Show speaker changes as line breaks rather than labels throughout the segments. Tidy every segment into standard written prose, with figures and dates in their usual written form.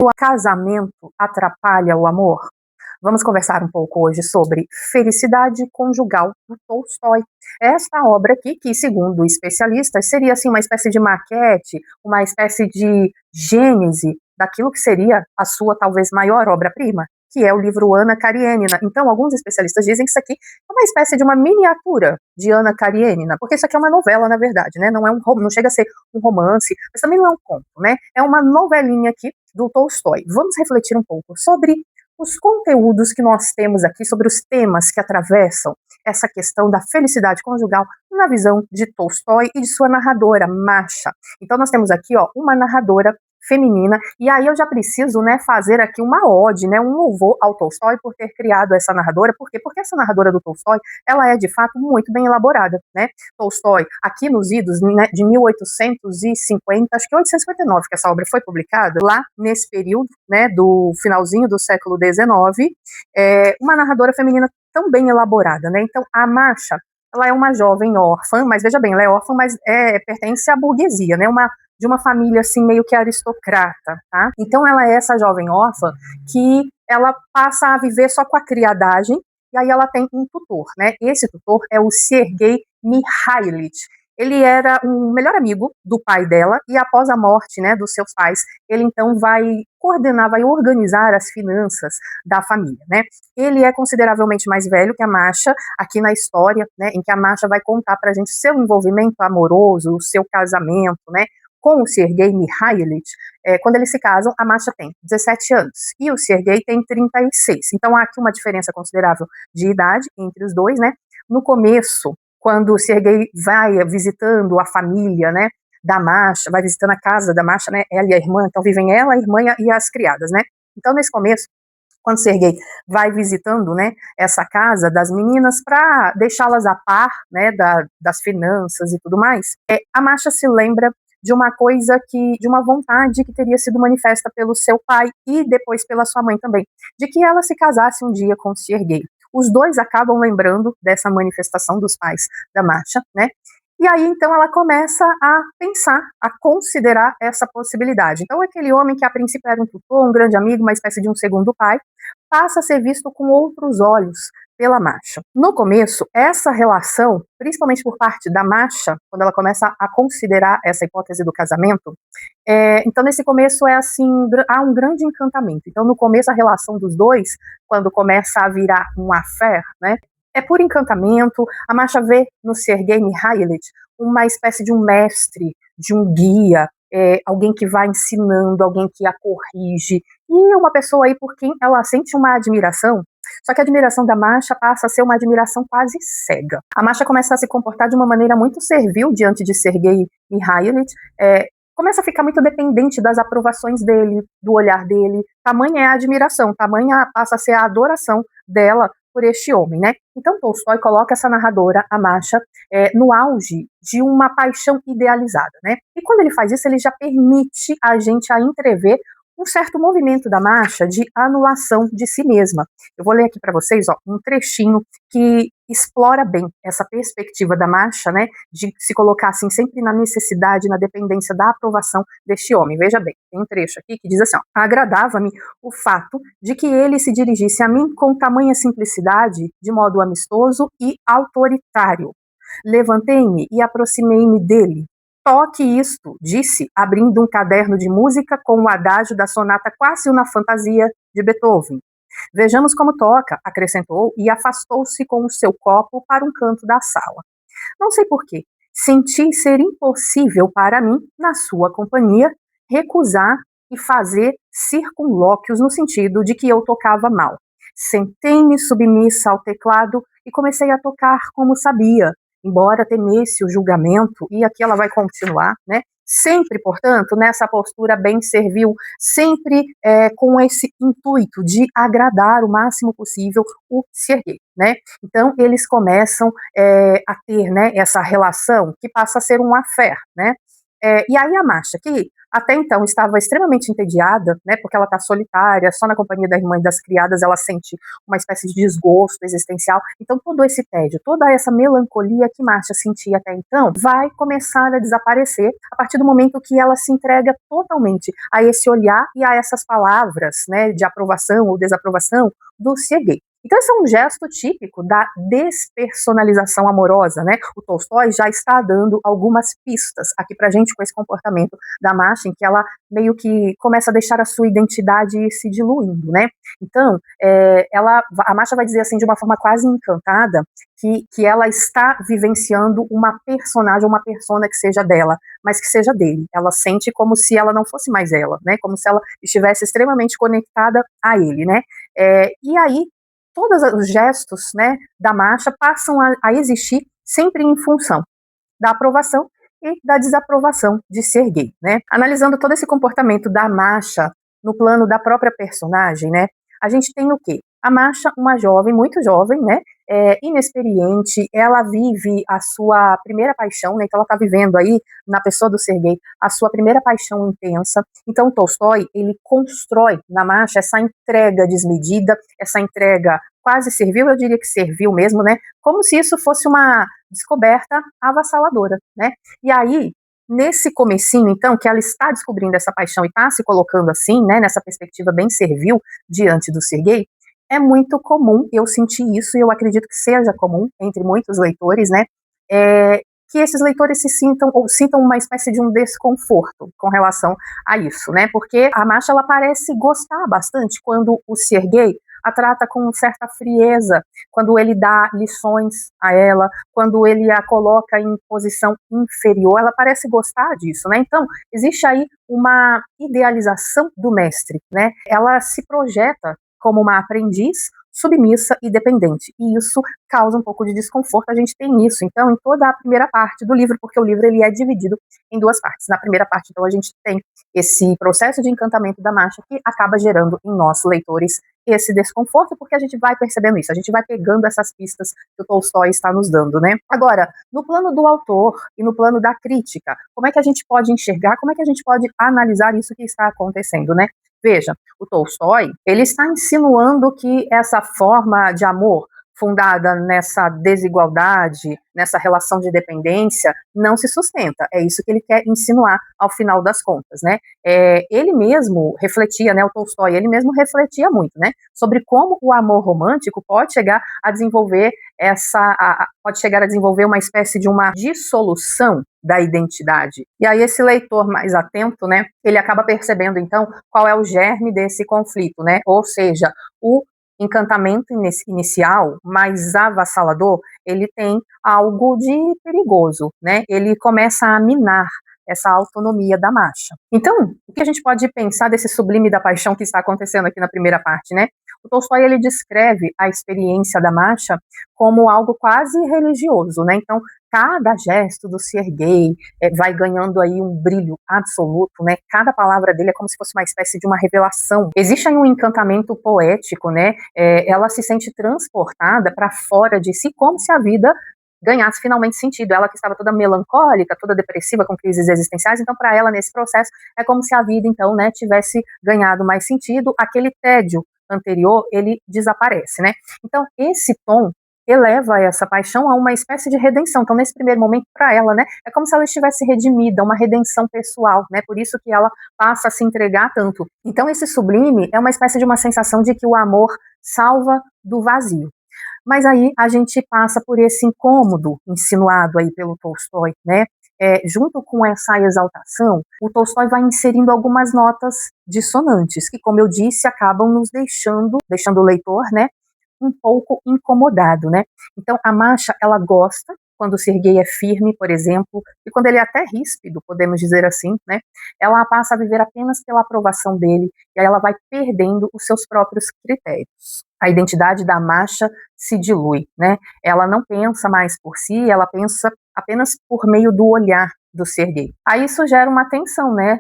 o casamento atrapalha o amor? Vamos conversar um pouco hoje sobre Felicidade Conjugal, do Tolstói. Esta obra aqui, que segundo especialistas seria assim uma espécie de maquete, uma espécie de gênese daquilo que seria a sua talvez maior obra-prima, que é o livro Ana Karenina. Então, alguns especialistas dizem que isso aqui é uma espécie de uma miniatura de Ana Karenina, porque isso aqui é uma novela, na verdade, né? Não chega a ser um romance, mas também não é um conto, né? É uma novelinha aqui do Tolstói. Vamos refletir um pouco sobre os conteúdos que nós temos aqui, sobre os temas que atravessam essa questão da felicidade conjugal na visão de Tolstói e de sua narradora, Masha. Então nós temos aqui uma narradora feminina, e aí eu já preciso, né, fazer aqui uma ode, né, um louvor ao Tolstói por ter criado essa narradora. Por quê? Porque essa narradora do Tolstói, ela é de fato muito bem elaborada, né? Tolstói, aqui nos idos, né, de 1850, acho que 1859 que essa obra foi publicada, lá nesse período, né, do finalzinho do século XIX, uma narradora feminina tão bem elaborada, né? Então a Masha, ela é uma jovem órfã, mas veja bem, ela é órfã, mas pertence à burguesia, né? De uma família assim meio que aristocrata, tá? Então ela é essa jovem órfã que ela passa a viver só com a criadagem, e aí ela tem um tutor, né? Esse tutor é o Sergei Mikhailitch. Ele era um melhor amigo do pai dela, e após a morte, né, dos seus pais, ele então vai coordenar, vai organizar as finanças da família, né? Ele é consideravelmente mais velho que a Masha aqui na história, né, em que a Masha vai contar pra gente seu envolvimento amoroso, o seu casamento, né, com o Sergei Mikhailitch. Quando eles se casam, a Masha tem 17 anos e o Sergei tem 36. Então há aqui uma diferença considerável de idade entre os dois, né? No começo, quando o Sergei vai visitando a família, né, da Masha, vai visitando a casa da Masha, né, ela e a irmã, então vivem ela, a irmã e as criadas, né? Então nesse começo, quando Sergei vai visitando, né, essa casa das meninas para deixá-las a par, né, das finanças e tudo mais, a Masha se lembra de uma coisa de uma vontade que teria sido manifesta pelo seu pai e depois pela sua mãe também, de que ela se casasse um dia com Sergei. Os dois acabam lembrando dessa manifestação dos pais da Masha, né? E aí, então, ela começa a pensar, a considerar essa possibilidade. Então, aquele homem que a princípio era um tutor, um grande amigo, uma espécie de um segundo pai, passa a ser visto com outros olhos pela Masha. No começo, essa relação, principalmente por parte da Masha, quando ela começa a considerar essa hipótese do casamento, então nesse começo é assim, há um grande encantamento. Então no começo a relação dos dois, quando começa a virar um affair, né, é por encantamento. A Masha vê no Sergei Mikhailitch uma espécie de um mestre, de um guia, alguém que vai ensinando, alguém que a corrige, e uma pessoa aí por quem ela sente uma admiração. Só que a admiração da Masha passa a ser uma admiração quase cega. A Masha começa a se comportar de uma maneira muito servil diante de Sergei Mikhailitch, começa a ficar muito dependente das aprovações dele, do olhar dele. Tamanha é a admiração, tamanha passa a ser a adoração dela por este homem, né? Então Tolstói coloca essa narradora, a Masha, no auge de uma paixão idealizada, né? E quando ele faz isso, ele já permite a gente a entrever um certo movimento da Masha de anulação de si mesma. Eu vou ler aqui para vocês um trechinho que explora bem essa perspectiva da Masha, né, de se colocar assim sempre na necessidade, na dependência da aprovação deste homem. Veja bem, tem um trecho aqui que diz assim: agradava-me o fato de que ele se dirigisse a mim com tamanha simplicidade, de modo amistoso e autoritário. Levantei-me e aproximei-me dele. Toque isto, disse, abrindo um caderno de música com o adágio da sonata Quasi una fantasia de Beethoven. Vejamos como toca, acrescentou, e afastou-se com o seu copo para um canto da sala. Não sei porquê, senti ser impossível para mim, na sua companhia, recusar e fazer circunlóquios no sentido de que eu tocava mal. Sentei-me submissa ao teclado e comecei a tocar como sabia, embora temesse o julgamento, e aqui ela vai continuar, né? Sempre, portanto, nessa postura bem servil, sempre com esse intuito de agradar o máximo possível o Sergei, né? Então, eles começam a ter, né, essa relação que passa a ser um affair, né? E aí a Masha, que até então estava extremamente entediada, né, porque ela está solitária, só na companhia da irmã e das criadas ela sente uma espécie de desgosto existencial. Então todo esse tédio, toda essa melancolia que Masha sentia até então, vai começar a desaparecer a partir do momento que ela se entrega totalmente a esse olhar e a essas palavras, né, de aprovação ou desaprovação do Sergei. Então esse é um gesto típico da despersonalização amorosa, né? O Tolstói já está dando algumas pistas aqui pra gente com esse comportamento da Masha, em que ela meio que começa a deixar a sua identidade ir se diluindo, né? Então, a Masha vai dizer assim de uma forma quase encantada que ela está vivenciando uma personagem, uma persona que seja dela, mas que seja dele. Ela sente como se ela não fosse mais ela, né? Como se ela estivesse extremamente conectada a ele, né? E aí todos os gestos, né, da Masha passam a existir sempre em função da aprovação e da desaprovação de Sergei, né? Analisando todo esse comportamento da Masha no plano da própria personagem, né? A gente tem o quê? A Masha, uma jovem, muito jovem, né? Inexperiente, ela vive a sua primeira paixão, né? Então ela está vivendo aí, na pessoa do Sergei, a sua primeira paixão intensa. Então Tolstói, ele constrói na Masha essa entrega desmedida, essa entrega quase servil, eu diria que servil mesmo, né? Como se isso fosse uma descoberta avassaladora, né? E aí, nesse comecinho, então, que ela está descobrindo essa paixão e está se colocando assim, né, nessa perspectiva bem servil diante do Sergei, é muito comum, eu senti isso e eu acredito que seja comum entre muitos leitores, né, que esses leitores se sintam ou sintam uma espécie de um desconforto com relação a isso, né? Porque a Masha ela parece gostar bastante quando o Sergei a trata com certa frieza, quando ele dá lições a ela, quando ele a coloca em posição inferior, ela parece gostar disso, né? Então, existe aí uma idealização do mestre, né? Ela se projeta como uma aprendiz submissa e dependente, e isso causa um pouco de desconforto, a gente tem isso, então, em toda a primeira parte do livro, porque o livro ele é dividido em duas partes. Na primeira parte, então, a gente tem esse processo de encantamento da Masha que acaba gerando em nós, leitores, esse desconforto, porque a gente vai percebendo isso, a gente vai pegando essas pistas que o Tolstói está nos dando, né? Agora, no plano do autor e no plano da crítica, como é que a gente pode enxergar, como é que a gente pode analisar isso que está acontecendo, né? Veja, o Tolstói, ele está insinuando que essa forma de amor fundada nessa desigualdade, nessa relação de dependência, não se sustenta. É isso que ele quer insinuar ao final das contas, né? Ele mesmo refletia, né, o Tolstói, ele mesmo refletia muito, né, sobre como o amor romântico pode chegar a desenvolver pode chegar a desenvolver uma espécie de uma dissolução da identidade. E aí esse leitor mais atento, né, ele acaba percebendo então qual é o germe desse conflito, né? Ou seja, o encantamento inicial mais avassalador, ele tem algo de perigoso, né? Ele começa a minar essa autonomia da Masha. Então, o que a gente pode pensar desse sublime da paixão que está acontecendo aqui na primeira parte, né? O Tolstói, ele descreve a experiência da Masha como algo quase religioso, né? Então, cada gesto do Sergei vai ganhando aí um brilho absoluto, né? Cada palavra dele é como se fosse uma espécie de uma revelação. Existe aí um encantamento poético, né? Ela se sente transportada para fora de si, como se a vida ganhasse finalmente sentido. Ela que estava toda melancólica, toda depressiva, com crises existenciais, então para ela nesse processo é como se a vida então, né, tivesse ganhado mais sentido, aquele tédio anterior, ele desaparece, né? Então esse tom eleva essa paixão a uma espécie de redenção. Então nesse primeiro momento para ela, né, é como se ela estivesse redimida, uma redenção pessoal, né? Por isso que ela passa a se entregar tanto. Então esse sublime é uma espécie de uma sensação de que o amor salva do vazio. Mas aí a gente passa por esse incômodo insinuado aí pelo Tolstói, né? Junto com essa exaltação, o Tolstói vai inserindo algumas notas dissonantes, que, como eu disse, acabam nos deixando o leitor, né, um pouco incomodado, né? Então, a Masha, ela gosta quando o Sergei é firme, por exemplo, e quando ele é até ríspido, podemos dizer assim, né? Ela passa a viver apenas pela aprovação dele, e aí ela vai perdendo os seus próprios critérios. A identidade da Masha se dilui, né? Ela não pensa mais por si, ela pensa apenas por meio do olhar do Sergei. Aí isso gera uma tensão, né?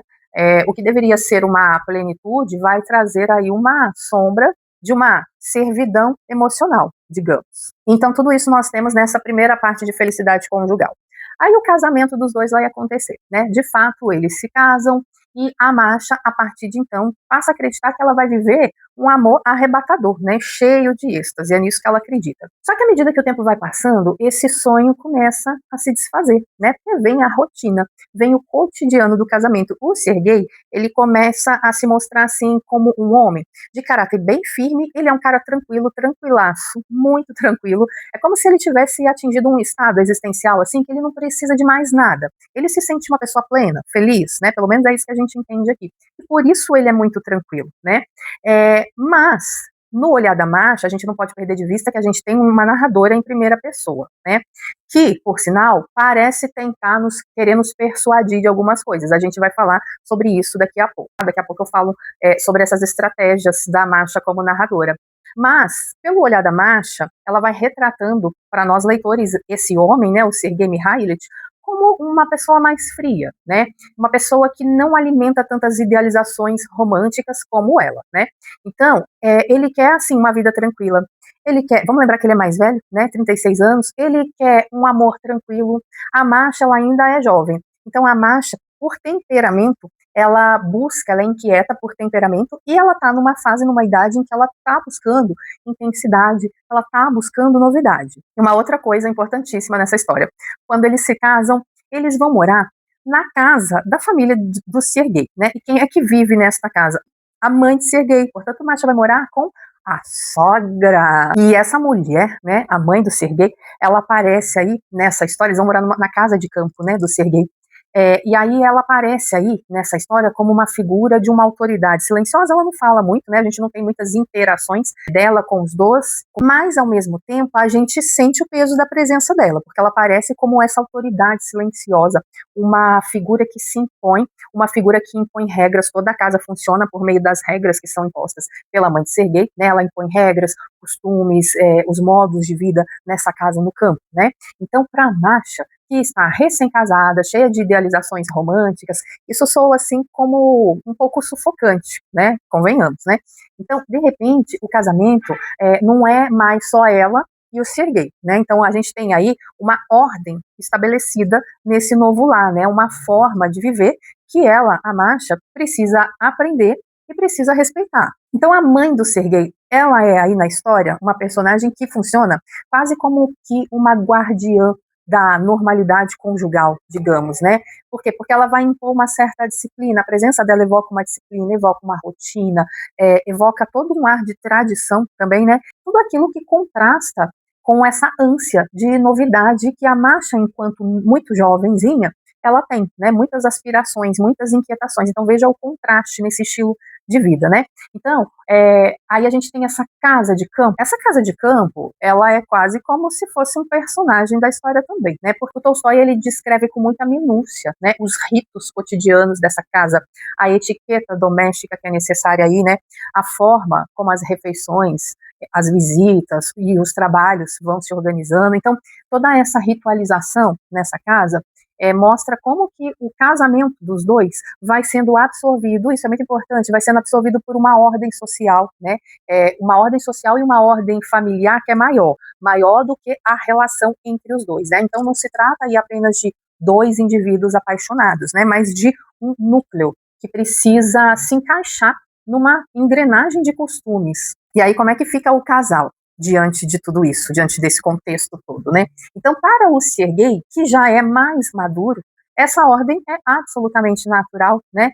O que deveria ser uma plenitude vai trazer aí uma sombra de uma servidão emocional, digamos. Então tudo isso nós temos nessa primeira parte de felicidade conjugal. Aí o casamento dos dois vai acontecer, né? De fato, eles se casam e a Masha, a partir de então, passa a acreditar que ela vai viver um amor arrebatador, né? Cheio de êxtase, é nisso que ela acredita. Só que à medida que o tempo vai passando, esse sonho começa a se desfazer, né? Porque vem a rotina, vem o cotidiano do casamento. O Sergei, ele começa a se mostrar assim como um homem de caráter bem firme, ele é um cara tranquilo, tranquilaço, muito tranquilo. É como se ele tivesse atingido um estado existencial assim que ele não precisa de mais nada. Ele se sente uma pessoa plena, feliz, né? Pelo menos é isso que a gente entende aqui. E por isso ele é muito tranquilo, né? Mas no Olhar da Marcha, a gente não pode perder de vista que a gente tem uma narradora em primeira pessoa, né? Que, por sinal, parece tentar querer nos persuadir de algumas coisas. A gente vai falar sobre isso daqui a pouco. Daqui a pouco eu falo sobre essas estratégias da Masha como narradora. Mas, pelo Olhar da Masha, ela vai retratando para nós leitores esse homem, né, o Sergei Mihailitch, como uma pessoa mais fria, né? Uma pessoa que não alimenta tantas idealizações românticas como ela, né? Então, ele quer, assim, uma vida tranquila. Ele quer, vamos lembrar que ele é mais velho, né? 36 anos. Ele quer um amor tranquilo. A Masha, ela ainda é jovem. Então, a Masha, por temperamento, ela busca, ela é inquieta por temperamento e ela tá numa fase, numa idade em que ela tá buscando intensidade, ela tá buscando novidade. E uma outra coisa importantíssima nessa história, quando eles se casam, eles vão morar na casa da família do Sergei, né? E quem é que vive nesta casa? A mãe de Sergei. Portanto, o Masha vai morar com a sogra. E essa mulher, né, a mãe do Sergei, ela aparece aí nessa história, eles vão morar na casa de campo, né, do Sergei. E aí ela aparece aí nessa história como uma figura de uma autoridade silenciosa. Ela não fala muito, né? A gente não tem muitas interações dela com os dois, mas ao mesmo tempo a gente sente o peso da presença dela, porque ela aparece como essa autoridade silenciosa, uma figura que se impõe, uma figura que impõe regras. Toda a casa funciona por meio das regras que são impostas pela mãe de Sergei, né? Ela impõe regras, costumes, os modos de vida nessa casa no campo, né? Então, para Masha, que está recém-casada, cheia de idealizações românticas, isso soa assim como um pouco sufocante, né? Convenhamos, né? Então, de repente, o casamento não é mais só ela e o Sergei, né? Então, a gente tem aí uma ordem estabelecida nesse novo lar, né? Uma forma de viver que ela, a Masha, precisa aprender e precisa respeitar. Então, a mãe do Sergei, ela é aí na história uma personagem que funciona quase como que uma guardiã da normalidade conjugal, digamos, né? Por quê? Porque ela vai impor uma certa disciplina, a presença dela evoca uma disciplina, evoca uma rotina, evoca todo um ar de tradição também, né? Tudo aquilo que contrasta com essa ânsia de novidade que a Masha, enquanto muito jovenzinha, ela tem, né? Muitas aspirações, muitas inquietações. Então veja o contraste nesse estilo de vida, né? Então, aí a gente tem essa casa de campo. Essa casa de campo, ela é quase como se fosse um personagem da história também, né? Porque o Tolstói, ele descreve com muita minúcia, né? Os ritos cotidianos dessa casa, a etiqueta doméstica que é necessária aí, né? A forma como as refeições, as visitas e os trabalhos vão se organizando. Então, toda essa ritualização nessa casa mostra como que o casamento dos dois vai sendo absorvido, isso é muito importante, vai sendo absorvido por uma ordem social, né? Uma ordem social e uma ordem familiar que é maior do que a relação entre os dois, né? Então não se trata aí apenas de dois indivíduos apaixonados, né? Mas de um núcleo que precisa se encaixar numa engrenagem de costumes. E aí como é que fica o casal diante de tudo isso, diante desse contexto todo, né? Então, para o Sergei, que já é mais maduro, essa ordem é absolutamente natural, né?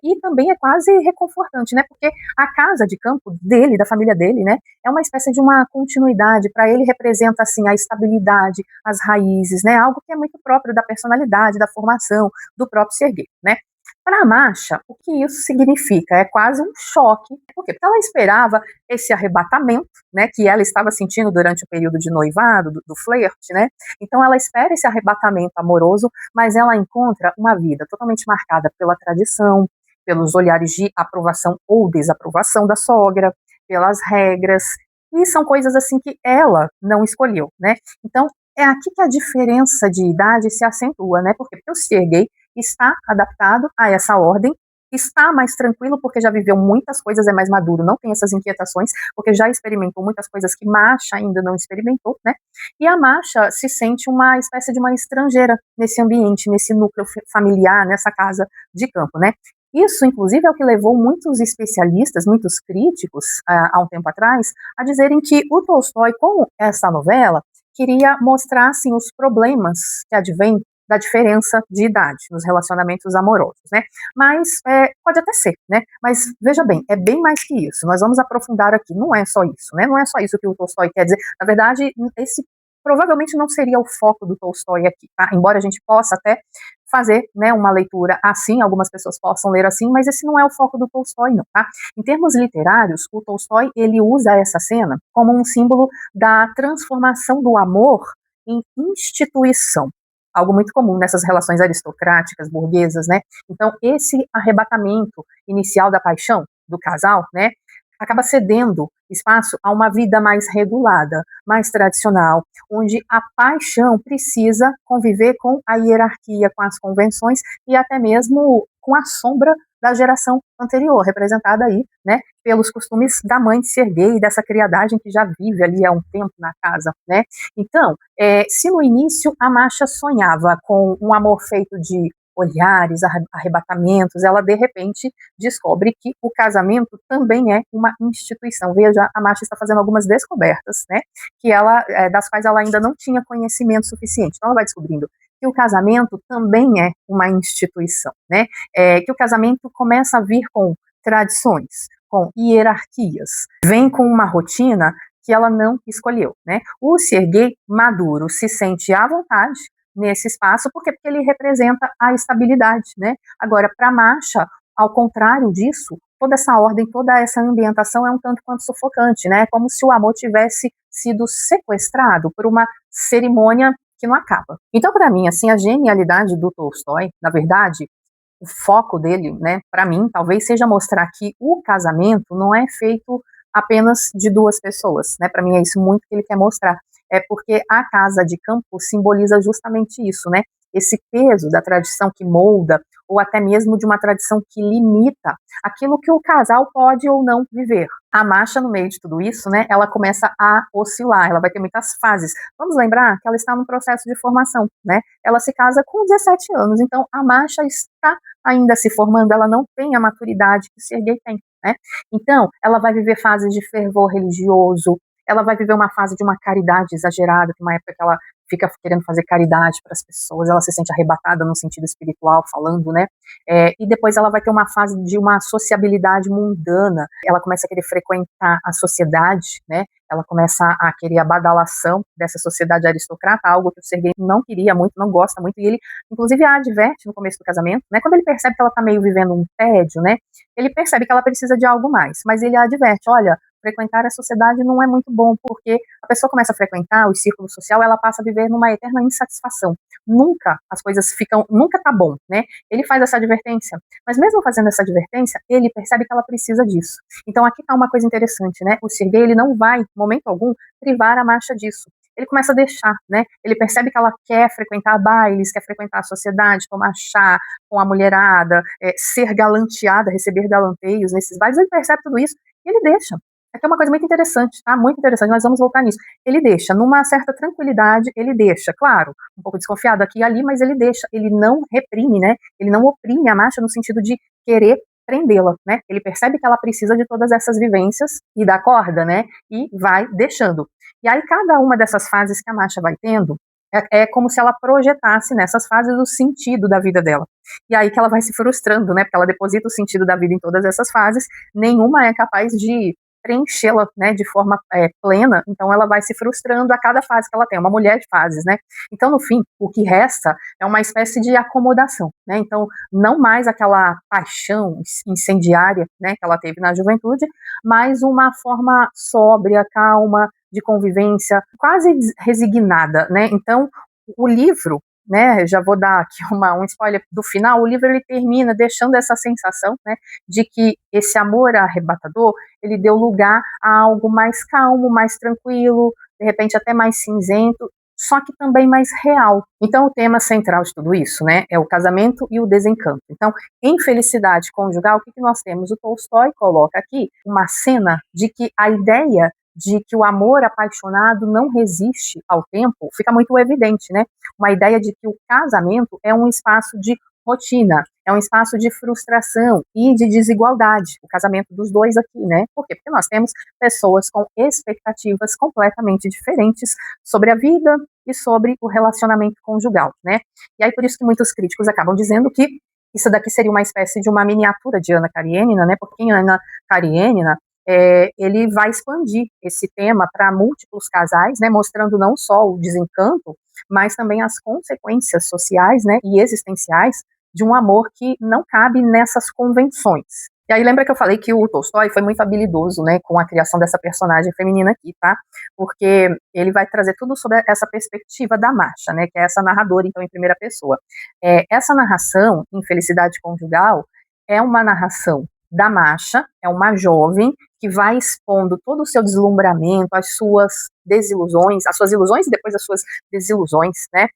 E também é quase reconfortante, né? Porque a casa de campo dele, da família dele, né? É uma espécie de uma continuidade. Para ele representa assim a estabilidade, as raízes, né? Algo que é muito próprio da personalidade, da formação do próprio Sergei, né? Para a Masha, o que isso significa? É quase um choque. Por quê? Porque ela esperava esse arrebatamento, né, que ela estava sentindo durante o período de noivado, do flerte, né? Então ela espera esse arrebatamento amoroso, mas ela encontra uma vida totalmente marcada pela tradição, pelos olhares de aprovação ou desaprovação da sogra, pelas regras, e são coisas assim que ela não escolheu, né? Então é aqui que a diferença de idade se acentua, né? Porque o Sergei está adaptado a essa ordem está mais tranquilo porque já viveu muitas coisas, é mais maduro, não tem essas inquietações, porque já experimentou muitas coisas que Masha ainda não experimentou, né? E a Masha se sente uma espécie de uma estrangeira nesse ambiente, nesse núcleo familiar, nessa casa de campo, né? Isso, inclusive, é o que levou muitos especialistas, muitos críticos, há um tempo atrás, a dizerem que o Tolstói, com essa novela, queria mostrar, assim, os problemas que advêm da diferença de idade nos relacionamentos amorosos, né? Mas pode até ser, né? Mas veja bem, é bem mais que isso. Nós vamos aprofundar aqui. Não é só isso, né? Não é só isso que o Tolstói quer dizer. Na verdade, esse provavelmente não seria o foco do Tolstói aqui, tá? Embora a gente possa até fazer, né, uma leitura assim, algumas pessoas possam ler assim, mas esse não é o foco do Tolstói, não, tá? Em termos literários, o Tolstói, ele usa essa cena como um símbolo da transformação do amor em instituição, algo muito comum nessas relações aristocráticas, burguesas, né? Então, esse arrebatamento inicial da paixão do casal, né, acaba cedendo espaço a uma vida mais regulada, mais tradicional, onde a paixão precisa conviver com a hierarquia, com as convenções e até mesmo com a sombra da geração anterior, representada aí, né, pelos costumes da mãe de ser gay, dessa criadagem que já vive ali há um tempo na casa, né? Então, se no início a Masha sonhava com um amor feito de olhares, arrebatamentos, ela de repente descobre que o casamento também é uma instituição. Veja, a Masha está fazendo algumas descobertas, né, que ela, das quais ela ainda não tinha conhecimento suficiente. Então ela vai descobrindo que o casamento também é uma instituição, né, que o casamento começa a vir com tradições, com hierarquias, vem com uma rotina que ela não escolheu, né. O ser gay maduro se sente à vontade nesse espaço, porque ele representa a estabilidade, né? Agora, para Masha, ao contrário disso, toda essa ordem, toda essa ambientação é um tanto quanto sufocante, né? Como se o amor tivesse sido sequestrado por uma cerimônia que não acaba. Então, para mim, assim, a genialidade do Tolstói, na verdade, o foco dele, né, para mim, talvez seja mostrar que o casamento não é feito apenas de duas pessoas, né? Para mim é isso muito que ele quer mostrar. É porque a casa de campo simboliza justamente isso, né? Esse peso da tradição que molda, ou até mesmo de uma tradição que limita aquilo que o casal pode ou não viver. A Masha, no meio de tudo isso, né, ela começa a oscilar, ela vai ter muitas fases. Vamos lembrar que ela está num processo de formação, né? Ela se casa com 17 anos, então a Masha está ainda se formando, ela não tem a maturidade que o Serguei tem, né? Então, ela vai viver fases de fervor religioso, ela vai viver uma fase de uma caridade exagerada, que é uma época que ela fica querendo fazer caridade para as pessoas, ela se sente arrebatada no sentido espiritual, falando, né? E depois ela vai ter uma fase de uma sociabilidade mundana, ela começa a querer frequentar a sociedade, né? Ela começa a querer a badalação dessa sociedade aristocrata, algo que o Serguei não queria muito, não gosta muito, e ele, inclusive, a adverte no começo do casamento, né? Quando ele percebe que ela está meio vivendo um tédio, né? Ele percebe que ela precisa de algo mais, mas ele a adverte, olha, frequentar a sociedade não é muito bom, porque a pessoa começa a frequentar o círculo social, ela passa a viver numa eterna insatisfação. Nunca as coisas ficam, nunca tá bom, né? Ele faz essa advertência, mas mesmo fazendo essa advertência, ele percebe que ela precisa disso. Então aqui tá uma coisa interessante, né? O Serguei, ele não vai, em momento algum, privar a Masha disso. Ele começa a deixar, né? Ele percebe que ela quer frequentar bailes, quer frequentar a sociedade, tomar chá com a mulherada, ser galanteada, receber galanteios nesses bailes, ele percebe tudo isso e ele deixa. Aqui é uma coisa muito interessante, tá? Muito interessante, nós vamos voltar nisso. Ele deixa, numa certa tranquilidade, ele deixa, claro, um pouco desconfiado aqui e ali, mas ele deixa, ele não reprime, né? Ele não oprime a Masha no sentido de querer prendê-la, né? Ele percebe que ela precisa de todas essas vivências e dá corda, né? E vai deixando. E aí, cada uma dessas fases que a Masha vai tendo, é como se ela projetasse nessas fases o sentido da vida dela. E aí que ela vai se frustrando, né? Porque ela deposita o sentido da vida em todas essas fases, nenhuma é capaz de preenchê-la, né, de forma plena, então ela vai se frustrando a cada fase que ela tem, uma mulher de fases, né, então no fim, o que resta é uma espécie de acomodação, né, então não mais aquela paixão incendiária, né, que ela teve na juventude, mas uma forma sóbria, calma, de convivência, quase resignada, né, então o livro, né, já vou dar aqui um spoiler do final, o livro ele termina deixando essa sensação, né, de que esse amor arrebatador, ele deu lugar a algo mais calmo, mais tranquilo, de repente até mais cinzento, só que também mais real. Então, o tema central de tudo isso, né, é o casamento e o desencanto. Então, em Felicidade Conjugal, o que nós temos? O Tolstói coloca aqui uma cena de que a ideia de que o amor apaixonado não resiste ao tempo fica muito evidente, né? Uma ideia de que o casamento é um espaço de rotina, é um espaço de frustração e de desigualdade, o casamento dos dois aqui, né? Por quê? Porque nós temos pessoas com expectativas completamente diferentes sobre a vida e sobre o relacionamento conjugal, né? E aí por isso que muitos críticos acabam dizendo que isso daqui seria uma espécie de uma miniatura de Ana Karenina, né? Porque em Ana Karenina ele vai expandir esse tema para múltiplos casais, né? Mostrando não só o desencanto, mas também as consequências sociais, né? E existenciais de um amor que não cabe nessas convenções. E aí lembra que eu falei que o Tolstói foi muito habilidoso, né, com a criação dessa personagem feminina aqui, tá? Porque ele vai trazer tudo sobre essa perspectiva da Masha, né, que é essa narradora, então, em primeira pessoa. Essa narração, em Felicidade Conjugal, é uma narração da Masha, é uma jovem que vai expondo todo o seu deslumbramento, as suas desilusões, as suas ilusões e depois as suas desilusões, né?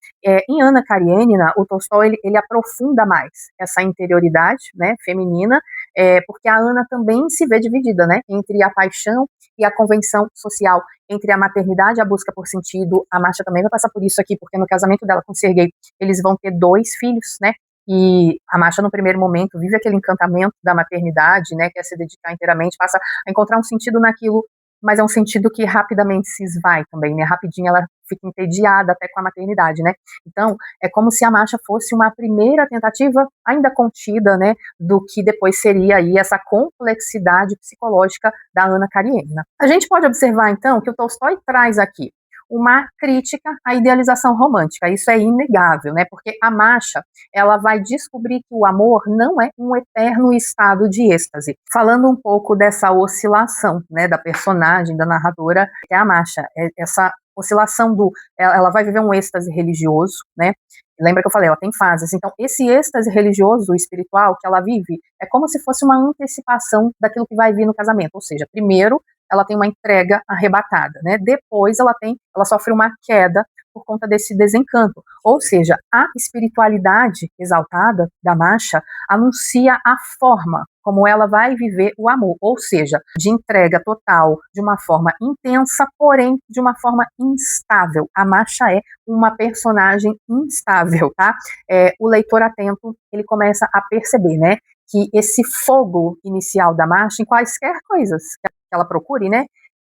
Em Ana Karenina, o Tolstói ele aprofunda mais essa interioridade, né, feminina, porque a Ana também se vê dividida, né, entre a paixão e a convenção social, entre a maternidade e a busca por sentido. A Masha também vai passar por isso aqui, porque no casamento dela com Sergei, eles vão ter 2 filhos, né, e a Masha, no primeiro momento, vive aquele encantamento da maternidade, né, quer se dedicar inteiramente, passa a encontrar um sentido naquilo, mas é um sentido que rapidamente se esvai também, né, rapidinho ela fica entediada até com a maternidade, né, então é como se a Masha fosse uma primeira tentativa, ainda contida, né, do que depois seria aí essa complexidade psicológica da Ana Karenina. A gente pode observar, então, que o Tolstói traz aqui uma crítica à idealização romântica, isso é inegável, né, porque a Masha, ela vai descobrir que o amor não é um eterno estado de êxtase. Falando um pouco dessa oscilação, né, da personagem, da narradora, que é a Masha, essa oscilação ela vai viver um êxtase religioso, né, lembra que eu falei, ela tem fases, então esse êxtase religioso, espiritual, que ela vive, é como se fosse uma antecipação daquilo que vai vir no casamento, ou seja, primeiro ela tem uma entrega arrebatada, né? Depois ela sofre uma queda por conta desse desencanto. Ou seja, a espiritualidade exaltada da Masha anuncia a forma como ela vai viver o amor, ou seja, de entrega total, de uma forma intensa, porém de uma forma instável. A Masha é uma personagem instável, tá? O leitor atento, ele começa a perceber, né, que esse fogo inicial da Masha, em quaisquer coisas que ela procure, né,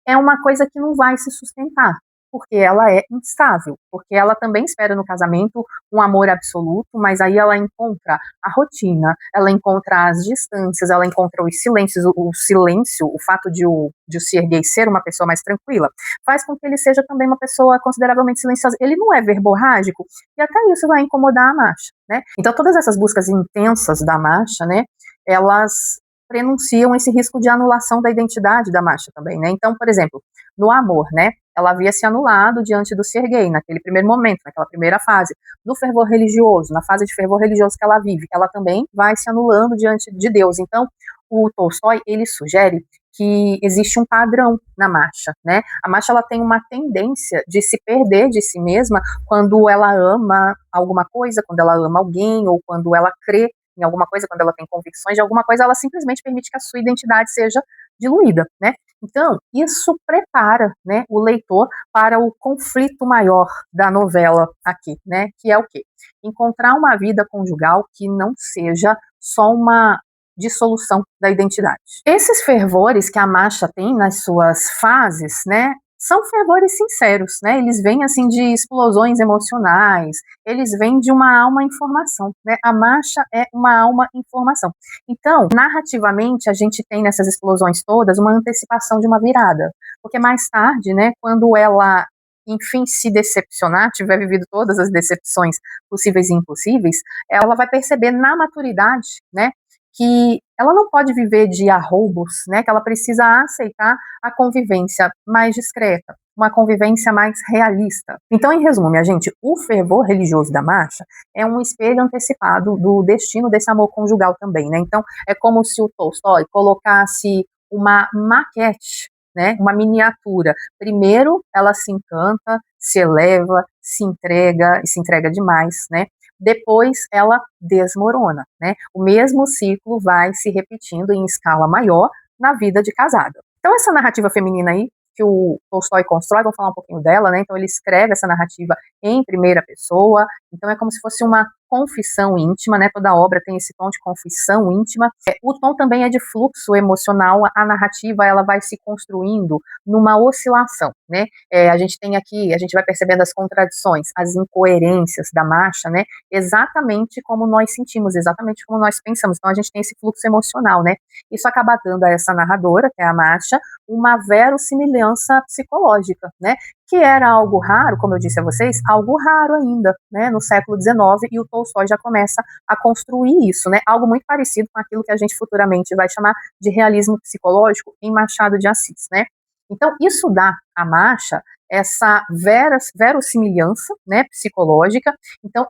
é uma coisa que não vai se sustentar, porque ela é instável, porque ela também espera no casamento um amor absoluto, mas aí ela encontra a rotina, ela encontra as distâncias, ela encontra os silêncios, o silêncio, o fato de o Sergei ser uma pessoa mais tranquila, faz com que ele seja também uma pessoa consideravelmente silenciosa. Ele não é verborrágico, e até isso vai incomodar a Masha, né? Então todas essas buscas intensas da Masha, né, elas prenunciam esse risco de anulação da identidade da Masha também, né? Então, por exemplo, no amor, né? Ela havia se anulado diante do Sergei, naquele primeiro momento, naquela primeira fase. No fervor religioso, na fase de fervor religioso que ela vive, ela também vai se anulando diante de Deus. Então, o Tolstói, ele sugere que existe um padrão na Masha, né? A Masha, ela tem uma tendência de se perder de si mesma quando ela ama alguma coisa, quando ela ama alguém, ou quando ela crê em alguma coisa, quando ela tem convicções de alguma coisa, ela simplesmente permite que a sua identidade seja diluída, né? Então, isso prepara, né, o leitor para o conflito maior da novela aqui, né, que é o quê? Encontrar uma vida conjugal que não seja só uma dissolução da identidade. Esses fervores que a Masha tem nas suas fases, né, são fervores sinceros, né? Eles vêm assim de explosões emocionais, eles vêm de uma alma em formação, né? A Masha é uma alma em formação. Então, narrativamente, a gente tem nessas explosões todas uma antecipação de uma virada, porque mais tarde, né, quando ela enfim se decepcionar, tiver vivido todas as decepções possíveis e impossíveis, ela vai perceber na maturidade, né, que ela não pode viver de arroubos, né, que ela precisa aceitar a convivência mais discreta, uma convivência mais realista. Então, em resumo, minha gente, o fervor religioso da Masha é um espelho antecipado do destino desse amor conjugal também, né? Então, é como se o Tolstói colocasse uma maquete, né, uma miniatura. Primeiro, ela se encanta, se eleva, se entrega e se entrega demais, né? Depois ela desmorona, né? O mesmo ciclo vai se repetindo em escala maior na vida de casada. Então essa narrativa feminina aí que o Tolstói constrói, vou falar um pouquinho dela, né? Então ele escreve essa narrativa em primeira pessoa, então é como se fosse uma confissão íntima, né? Toda obra tem esse tom de confissão íntima. O tom também é de fluxo emocional, a narrativa ela vai se construindo numa oscilação, né? A gente tem aqui, a gente vai percebendo as contradições, as incoerências da marcha, né? Exatamente como nós sentimos, exatamente como nós pensamos. Então a gente tem esse fluxo emocional, né? Isso acaba dando a essa narradora, que é a marcha, uma verossimilhança psicológica, né? Que era algo raro, como eu disse a vocês, algo raro ainda, né, no século XIX, e o Tolstói já começa a construir isso, né, algo muito parecido com aquilo que a gente futuramente vai chamar de realismo psicológico em Machado de Assis, né. Então, isso dá à marcha essa verossimilhança, né, psicológica. Então,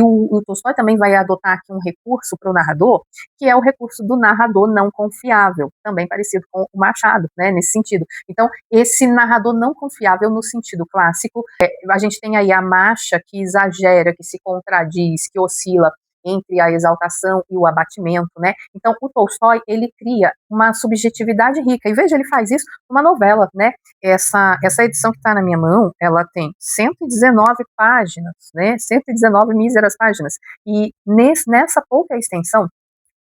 o Tolstói também vai adotar aqui um recurso para o narrador, que é o recurso do narrador não confiável, também parecido com o Machado, né, nesse sentido. Então, esse narrador não confiável no sentido clássico, a gente tem aí a marcha que exagera, que se contradiz, que oscila entre a exaltação e o abatimento, né? Então, o Tolstói, ele cria uma subjetividade rica, e veja, ele faz isso numa novela, né? Essa edição que está na minha mão, ela tem 119 páginas, né? 119 míseras páginas, e nessa pouca extensão,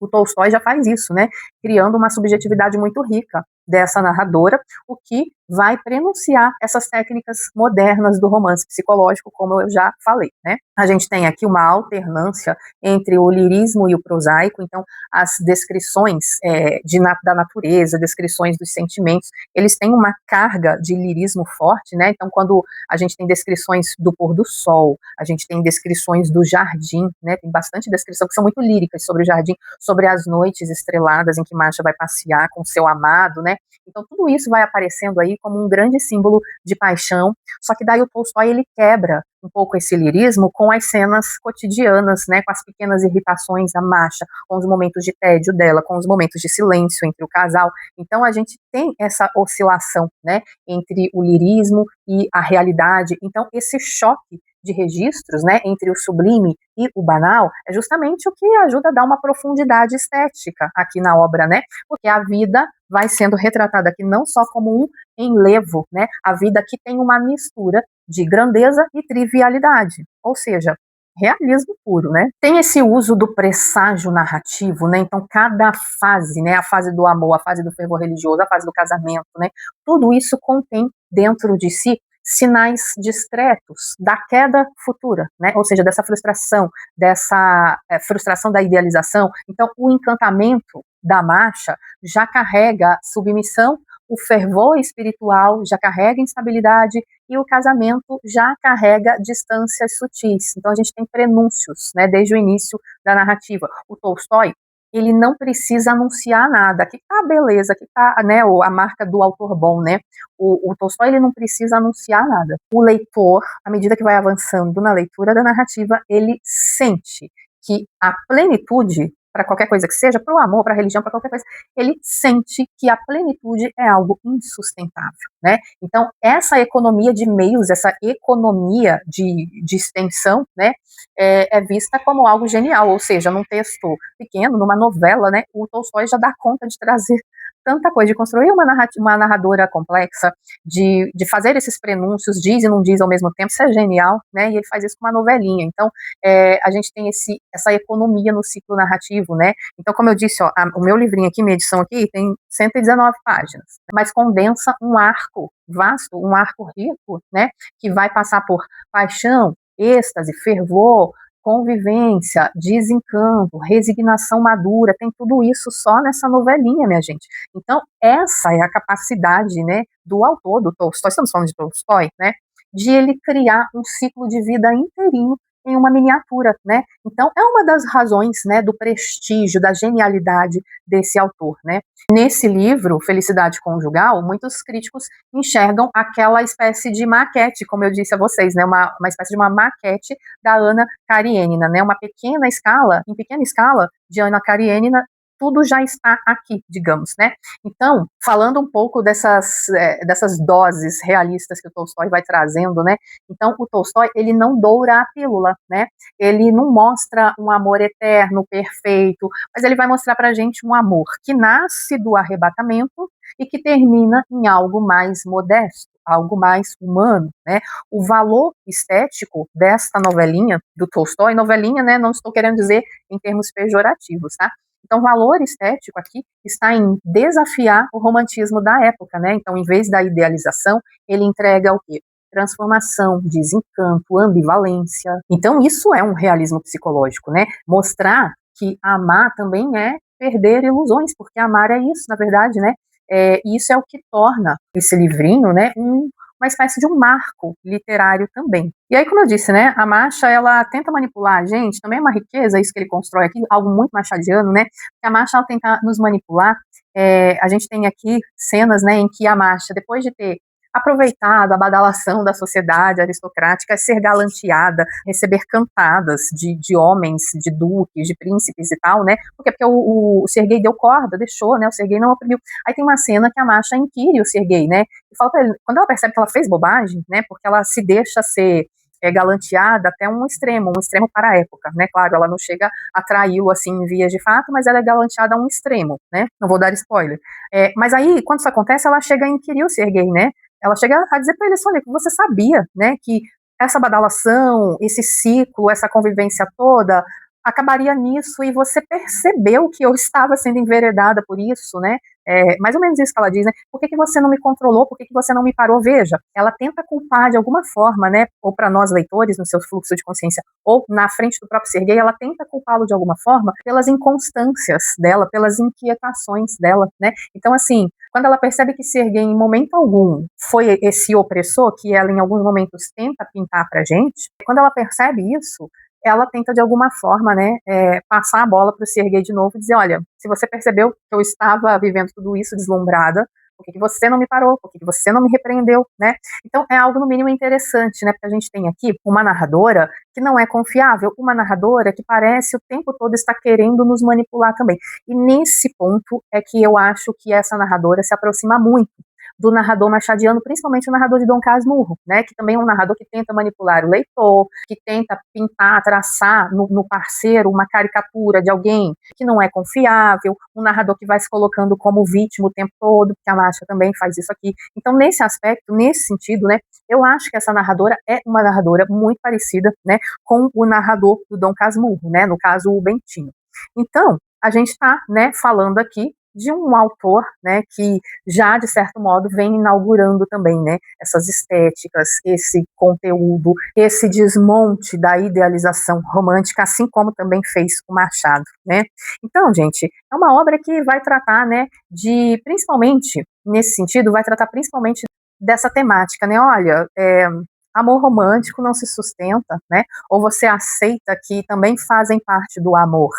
o Tolstói já faz isso, né? Criando uma subjetividade muito rica dessa narradora, o que vai prenunciar essas técnicas modernas do romance psicológico, como eu já falei, né? A gente tem aqui uma alternância entre o lirismo e o prosaico, então as descrições da natureza, descrições dos sentimentos, eles têm uma carga de lirismo forte, né? Então quando a gente tem descrições do pôr do sol, a gente tem descrições do jardim, né? Tem bastante descrição que são muito líricas sobre o jardim, sobre as noites estreladas em que Masha vai passear com seu amado, né? Então tudo isso vai aparecendo aí como um grande símbolo de paixão, só que daí o Tolstói ele quebra um pouco esse lirismo com as cenas cotidianas, né, com as pequenas irritações da Masha, com os momentos de tédio dela, com os momentos de silêncio entre o casal. Então a gente tem essa oscilação, né, entre o lirismo e a realidade. Então esse choque de registros, né, entre o sublime e o banal, é justamente o que ajuda a dar uma profundidade estética aqui na obra, né, porque a vida vai sendo retratada aqui não só como um enlevo, né, a vida aqui tem uma mistura de grandeza e trivialidade, ou seja, realismo puro, né? Tem esse uso do presságio narrativo, né? Então cada fase, né, a fase do amor, a fase do fervor religioso, a fase do casamento, né, tudo isso contém dentro de si sinais discretos da queda futura, né? Ou seja, dessa frustração, dessa frustração da idealização. Então, o encantamento da marcha já carrega submissão, o fervor espiritual já carrega instabilidade e o casamento já carrega distâncias sutis. Então, a gente tem prenúncios, né, desde o início da narrativa. O Tolstói, ele não precisa anunciar nada. Aqui tá a beleza, aqui tá, né, a marca do autor bom, né? O Tolstói ele não precisa anunciar nada. O leitor, à medida que vai avançando na leitura da narrativa, ele sente que a plenitude, para qualquer coisa que seja, para o amor, para a religião, para qualquer coisa, ele sente que a plenitude é algo insustentável, né? Então, essa economia de meios, essa economia de extensão, né, é vista como algo genial, ou seja, num texto pequeno, numa novela, né, o Tolstói já dá conta de trazer tanta coisa, de construir uma narradora complexa, de fazer esses prenúncios, diz e não diz ao mesmo tempo, isso é genial, né, e ele faz isso com uma novelinha. Então, a gente tem essa economia no ciclo narrativo, né, então, como eu disse, ó, o meu livrinho aqui, minha edição aqui, tem 119 páginas, mas condensa um arco vasto, um arco rico, né, que vai passar por paixão, êxtase, fervor, convivência, desencanto, resignação madura, tem tudo isso só nessa novelinha, minha gente. Então, essa é a capacidade, né, do autor, do Tolstói, estamos falando de Tolstói, né, de ele criar um ciclo de vida inteirinho em uma miniatura, né? Então, é uma das razões, né, do prestígio, da genialidade desse autor, né? Nesse livro, Felicidade Conjugal, muitos críticos enxergam aquela espécie de maquete, como eu disse a vocês, né, uma espécie de uma maquete da Ana Karenina, né, uma pequena escala, em pequena escala, de Ana Karenina, tudo já está aqui, digamos, né? Então, falando um pouco dessas doses realistas que o Tolstói vai trazendo, né? Então, o Tolstói, ele não doura a pílula, né? Ele não mostra um amor eterno, perfeito, mas ele vai mostrar pra gente um amor que nasce do arrebatamento e que termina em algo mais modesto, algo mais humano, né? O valor estético desta novelinha do Tolstói, novelinha, né? Não estou querendo dizer em termos pejorativos, tá? Então, o valor estético aqui está em desafiar o romantismo da época, né? Então, em vez da idealização, ele entrega o quê? Transformação, desencanto, ambivalência. Então, isso é um realismo psicológico, né? Mostrar que amar também é perder ilusões, porque amar é isso, na verdade, né? Isso é o que torna esse livrinho, né, uma espécie de um marco literário também. E aí, como eu disse, né, a Marcha, ela tenta manipular a gente, também é uma riqueza isso que ele constrói aqui, algo muito machadiano, né, que a Marcha, ela tenta nos manipular. A gente tem aqui cenas, né, em que a Marcha, depois de ter aproveitado a badalação da sociedade aristocrática, ser galanteada, receber cantadas de homens, de duques, de príncipes e tal, né, porque o Serguei deu corda, deixou, né, o Serguei não oprimiu. Aí tem uma cena que a Masha inquire o Serguei, né, e fala pra ele, quando ela percebe que ela fez bobagem, né, porque ela se deixa ser galanteada até um extremo para a época, né, claro, ela não chega a traí-lo assim em vias de fato, mas ela é galanteada a um extremo, né, não vou dar spoiler. Mas aí, quando isso acontece, ela chega a inquirir o Serguei, né, ela chega a dizer para ele, olha, que você sabia, né, que essa badalação, esse ciclo, essa convivência toda, acabaria nisso, e você percebeu que eu estava sendo enveredada por isso, né? Mais ou menos isso que ela diz, né? Por que você não me controlou? Por que você não me parou? Veja, ela tenta culpar de alguma forma, né? Ou para nós leitores, no seu fluxo de consciência, ou na frente do próprio Serguei, ela tenta culpá-lo de alguma forma pelas inconstâncias dela, pelas inquietações dela, né? Então, assim, quando ela percebe que Serguei, em momento algum, foi esse opressor que ela, em alguns momentos, tenta pintar pra gente, quando ela percebe isso, ela tenta de alguma forma, né, passar a bola para o Serguei de novo e dizer, olha, se você percebeu que eu estava vivendo tudo isso deslumbrada, por que você não me parou? Por que você não me repreendeu, né? Então é algo no mínimo interessante, né? Porque a gente tem aqui uma narradora que não é confiável, uma narradora que parece o tempo todo estar querendo nos manipular também. E nesse ponto é que eu acho que essa narradora se aproxima muito do narrador machadiano, principalmente o narrador de Dom Casmurro, né, que também é um narrador que tenta manipular o leitor, que tenta pintar, traçar no parceiro uma caricatura de alguém que não é confiável, um narrador que vai se colocando como vítima o tempo todo, que a Marcha também faz isso aqui. Então, nesse aspecto, nesse sentido, né, eu acho que essa narradora é uma narradora muito parecida, né, com o narrador do Dom Casmurro, né, no caso o Bentinho. Então, a gente está, né, falando aqui de um autor, né, que já, de certo modo, vem inaugurando também, né, essas estéticas, esse conteúdo, esse desmonte da idealização romântica, assim como também fez o Machado, né. Então, gente, é uma obra que vai tratar, né, principalmente, nesse sentido, vai tratar principalmente dessa temática, né, olha, amor romântico não se sustenta, né, ou você aceita que também fazem parte do amor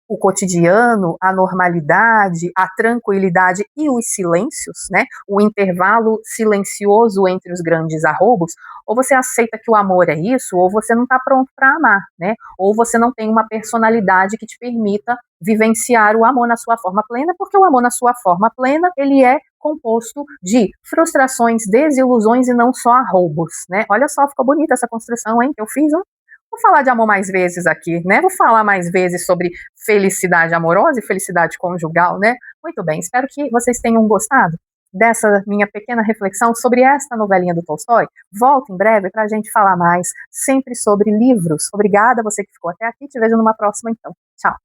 o cotidiano, a normalidade, a tranquilidade e os silêncios, né? O intervalo silencioso entre os grandes arroubos, ou você aceita que o amor é isso, ou você não está pronto para amar, né? Ou você não tem uma personalidade que te permita vivenciar o amor na sua forma plena, porque o amor na sua forma plena, ele é composto de frustrações, desilusões e não só arroubos, né? Olha só, ficou bonita essa construção, hein, que eu fiz, hein? Vou falar de amor mais vezes aqui, né? Vou falar mais vezes sobre felicidade amorosa e felicidade conjugal, né? Muito bem, espero que vocês tenham gostado dessa minha pequena reflexão sobre esta novelinha do Tolstói. Volto em breve para a gente falar mais, sempre sobre livros. Obrigada a você que ficou até aqui, te vejo numa próxima então. Tchau.